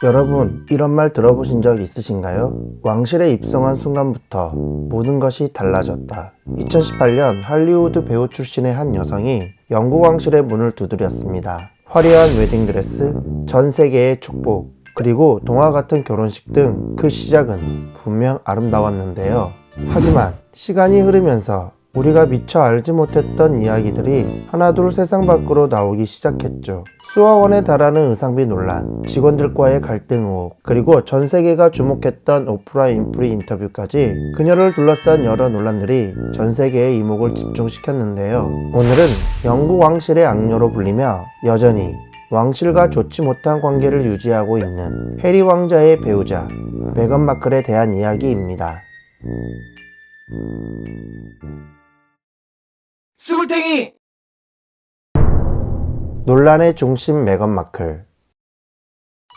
여러분, 이런 말 들어보신 적 있으신가요? 왕실에 입성한 순간부터 모든 것이 달라졌다. 2018년 할리우드 배우 출신의 한 여성이 영국 왕실의 문을 두드렸습니다. 화려한 웨딩드레스, 전 세계의 축복, 그리고 동화 같은 결혼식 등 그 시작은 분명 아름다웠는데요. 하지만 시간이 흐르면서 우리가 미처 알지 못했던 이야기들이 하나둘 세상 밖으로 나오기 시작했죠. 수억 원에 달하는 의상비 논란, 직원들과의 갈등 의혹, 그리고 전 세계가 주목했던 오프라 윈프리 인터뷰까지 그녀를 둘러싼 여러 논란들이 전 세계의 이목을 집중시켰는데요. 오늘은 영국 왕실의 악녀로 불리며 여전히 왕실과 좋지 못한 관계를 유지하고 있는 해리 왕자의 배우자 메건 마클에 대한 이야기입니다. 스물탱이! 논란의 중심 메건 마클.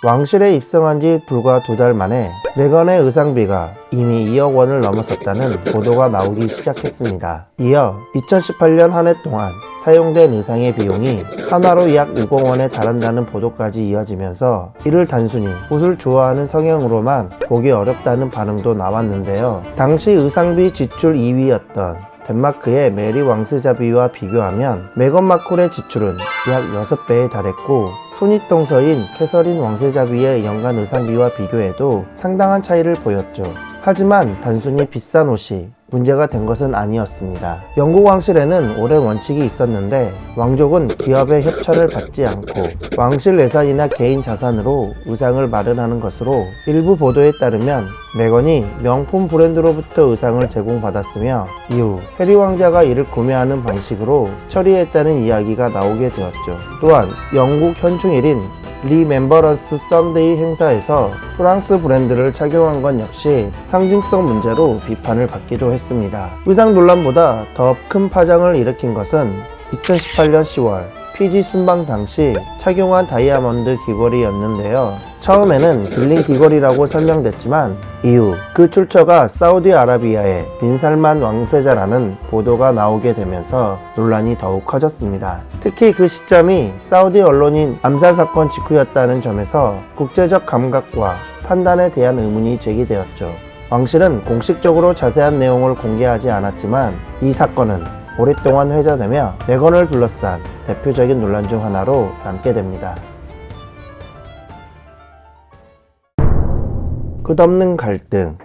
왕실에 입성한 지 불과 2달 만에 메건의 의상비가 이미 2억 원을 넘어섰다는 보도가 나오기 시작했습니다. 이어 2018년 한 해 동안 사용된 의상의 비용이 하나로 약 6억 원에 달한다는 보도까지 이어지면서 이를 단순히 옷을 좋아하는 성향으로만 보기 어렵다는 반응도 나왔는데요. 당시 의상비 지출 2위였던 덴마크의 메리 왕세자비와 비교하면 메건 마클의 지출은 약 6배에 달했고, 손윗동서인 캐서린 왕세자비의 연간 의상비와 비교해도 상당한 차이를 보였죠. 하지만 단순히 비싼 옷이 문제가 된 것은 아니었습니다. 영국 왕실에는 오랜 원칙이 있었는데 왕족은 기업의 협찬을 받지 않고 왕실 예산이나 개인 자산으로 의상을 마련하는 것으로 일부 보도에 따르면 메건이 명품 브랜드로부터 의상을 제공받았으며 이후 해리 왕자가 이를 구매하는 방식으로 처리했다는 이야기가 나오게 되었죠. 또한 영국 현충일인 리멤버런스 썬데이 행사에서 프랑스 브랜드를 착용한 건 역시 상징성 문제로 비판을 받기도 했습니다. 의상 논란보다 더 큰 파장을 일으킨 것은 2018년 10월 피지 순방 당시 착용한 다이아몬드 귀걸이였는데요. 처음에는 빌린 귀걸이라고 설명됐지만 이후 그 출처가 사우디아라비아의 빈살만 왕세자라는 보도가 나오게 되면서 논란이 더욱 커졌습니다. 특히 그 시점이 사우디 언론인 암살 사건 직후였다는 점에서 국제적 감각과 판단에 대한 의문이 제기되었죠. 왕실은 공식적으로 자세한 내용을 공개하지 않았지만 이 사건은 오랫동안 회자되며 메건을 둘러싼 대표적인 논란 중 하나로 남게 됩니다. 끝없는 갈등.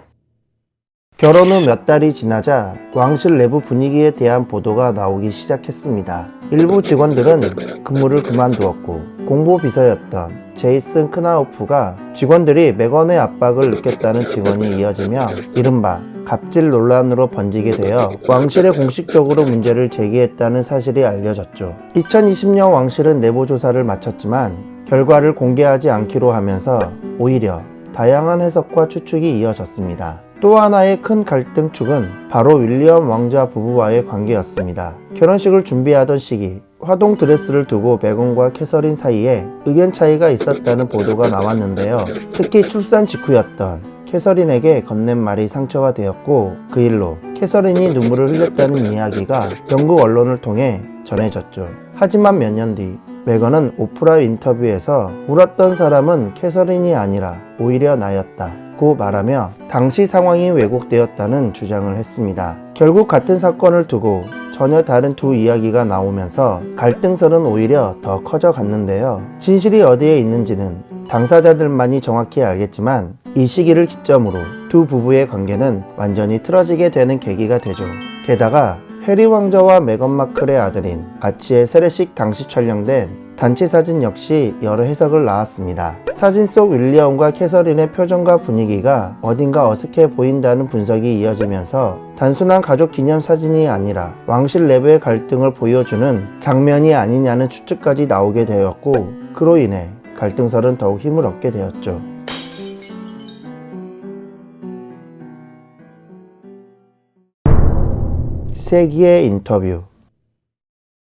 결혼 후 몇 달이 지나자 왕실 내부 분위기에 대한 보도가 나오기 시작했습니다. 일부 직원들은 근무를 그만두었고, 공보 비서였던 제이슨 크나우프가 직원들이 메건의 압박을 느꼈다는 증언이 이어지며 이른바 갑질 논란으로 번지게 되어 왕실에 공식적으로 문제를 제기했다는 사실이 알려졌죠. 2020년 왕실은 내부 조사를 마쳤지만 결과를 공개하지 않기로 하면서 오히려 다양한 해석과 추측이 이어졌습니다. 또 하나의 큰 갈등축은 바로 윌리엄 왕자 부부와의 관계였습니다. 결혼식을 준비하던 시기 화동 드레스를 두고 메건과 캐서린 사이에 의견 차이가 있었다는 보도가 나왔는데요. 특히 출산 직후였던 캐서린에게 건넨 말이 상처가 되었고, 그 일로 캐서린이 눈물을 흘렸다는 이야기가 영국 언론을 통해 전해졌죠. 하지만 몇 년 뒤 메건은 오프라 인터뷰에서 울었던 사람은 캐서린이 아니라 오히려 나였다고 말하며 당시 상황이 왜곡되었다는 주장을 했습니다. 결국 같은 사건을 두고 전혀 다른 두 이야기가 나오면서 갈등선은 오히려 더 커져갔는데요. 진실이 어디에 있는지는 당사자들만이 정확히 알겠지만 이 시기를 기점으로 두 부부의 관계는 완전히 틀어지게 되는 계기가 되죠. 게다가 해리 왕자와 메건 마클의 아들인 아치의 세례식 당시 촬영된 단체 사진 역시 여러 해석을 낳았습니다. 사진 속 윌리엄과 캐서린의 표정과 분위기가 어딘가 어색해 보인다는 분석이 이어지면서 단순한 가족 기념 사진이 아니라 왕실 내부의 갈등을 보여주는 장면이 아니냐는 추측까지 나오게 되었고, 그로 인해 갈등설은 더욱 힘을 얻게 되었죠. 세기의 인터뷰.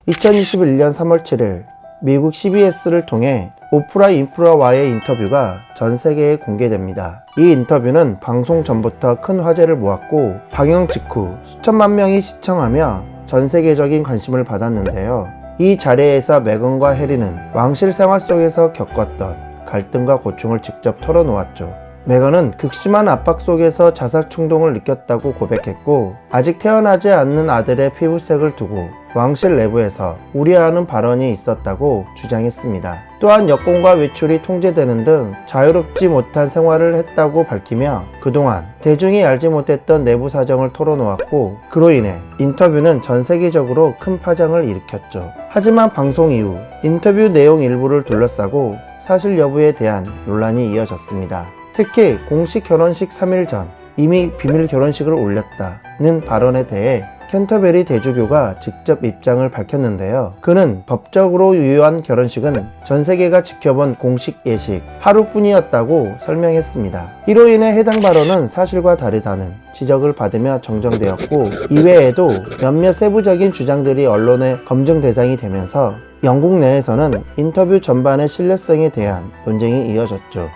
2021년 3월 7일 미국 CBS를 통해 오프라 윈프리와의 인터뷰가 전 세계에 공개됩니다. 이 인터뷰는 방송 전부터 큰 화제를 모았고 방영 직후 수천만 명이 시청하며 전 세계적인 관심을 받았는데요. 이 자리에서 메건과 해리는 왕실 생활 속에서 겪었던 갈등과 고충을 직접 털어놓았죠. 메건은 극심한 압박 속에서 자살 충동을 느꼈다고 고백했고, 아직 태어나지 않는 아들의 피부색을 두고 왕실 내부에서 우려하는 발언이 있었다고 주장했습니다. 또한 여권과 외출이 통제되는 등 자유롭지 못한 생활을 했다고 밝히며 그동안 대중이 알지 못했던 내부 사정을 털어놓았고, 그로 인해 인터뷰는 전 세계적으로 큰 파장을 일으켰죠. 하지만 방송 이후 인터뷰 내용 일부를 둘러싸고 사실 여부에 대한 논란이 이어졌습니다. 특히 공식 결혼식 3일 전 이미 비밀 결혼식을 올렸다는 발언에 대해 캔터베리 대주교가 직접 입장을 밝혔는데요. 그는 법적으로 유효한 결혼식은 전 세계가 지켜본 공식 예식 하루뿐이었다고 설명했습니다. 이로 인해 해당 발언은 사실과 다르다는 지적을 받으며 정정되었고, 이외에도 몇몇 세부적인 주장들이 언론의 검증 대상이 되면서 영국 내에서는 인터뷰 전반의 신뢰성에 대한 논쟁이 이어졌죠.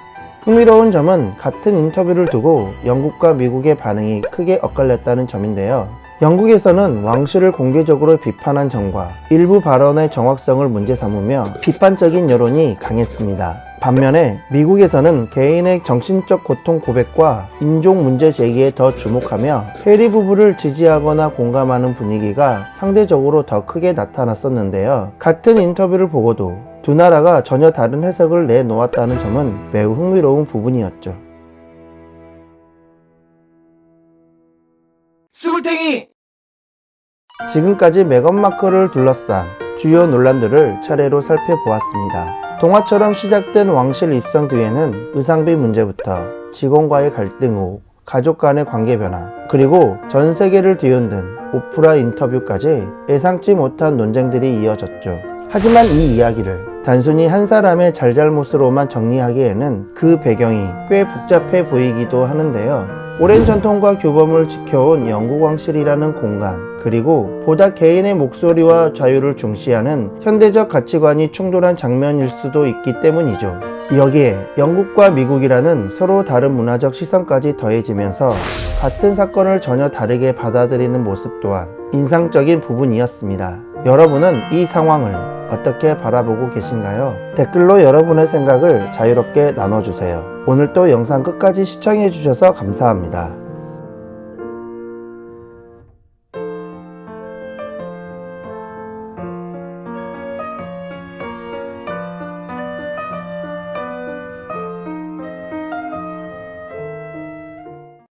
흥미로운 점은 같은 인터뷰를 두고 영국과 미국의 반응이 크게 엇갈렸다는 점인데요. 영국에서는 왕실을 공개적으로 비판한 점과 일부 발언의 정확성을 문제 삼으며 비판적인 여론이 강했습니다. 반면에 미국에서는 개인의 정신적 고통 고백과 인종 문제 제기에 더 주목하며 해리 부부를 지지하거나 공감하는 분위기가 상대적으로 더 크게 나타났었는데요. 같은 인터뷰를 보고도 두 나라가 전혀 다른 해석을 내놓았다는 점은 매우 흥미로운 부분이었죠. 스물탱이! 지금까지 메건 마클을 둘러싼 주요 논란들을 차례로 살펴보았습니다. 동화처럼 시작된 왕실 입성 뒤에는 의상비 문제부터 직원과의 갈등 의혹, 가족 간의 관계 변화, 그리고 전 세계를 뒤흔든 오프라 인터뷰까지 예상치 못한 논쟁들이 이어졌죠. 하지만 이 이야기를 단순히 한 사람의 잘잘못으로만 정리하기에는 그 배경이 꽤 복잡해 보이기도 하는데요. 오랜 전통과 규범을 지켜온 영국 왕실이라는 공간, 그리고 보다 개인의 목소리와 자유를 중시하는 현대적 가치관이 충돌한 장면일 수도 있기 때문이죠. 여기에 영국과 미국이라는 서로 다른 문화적 시선까지 더해지면서 같은 사건을 전혀 다르게 받아들이는 모습 또한 인상적인 부분이었습니다. 여러분은 이 상황을 어떻게 바라보고 계신가요? 댓글로 여러분의 생각을 자유롭게 나눠주세요. 오늘도 영상 끝까지 시청해주셔서 감사합니다.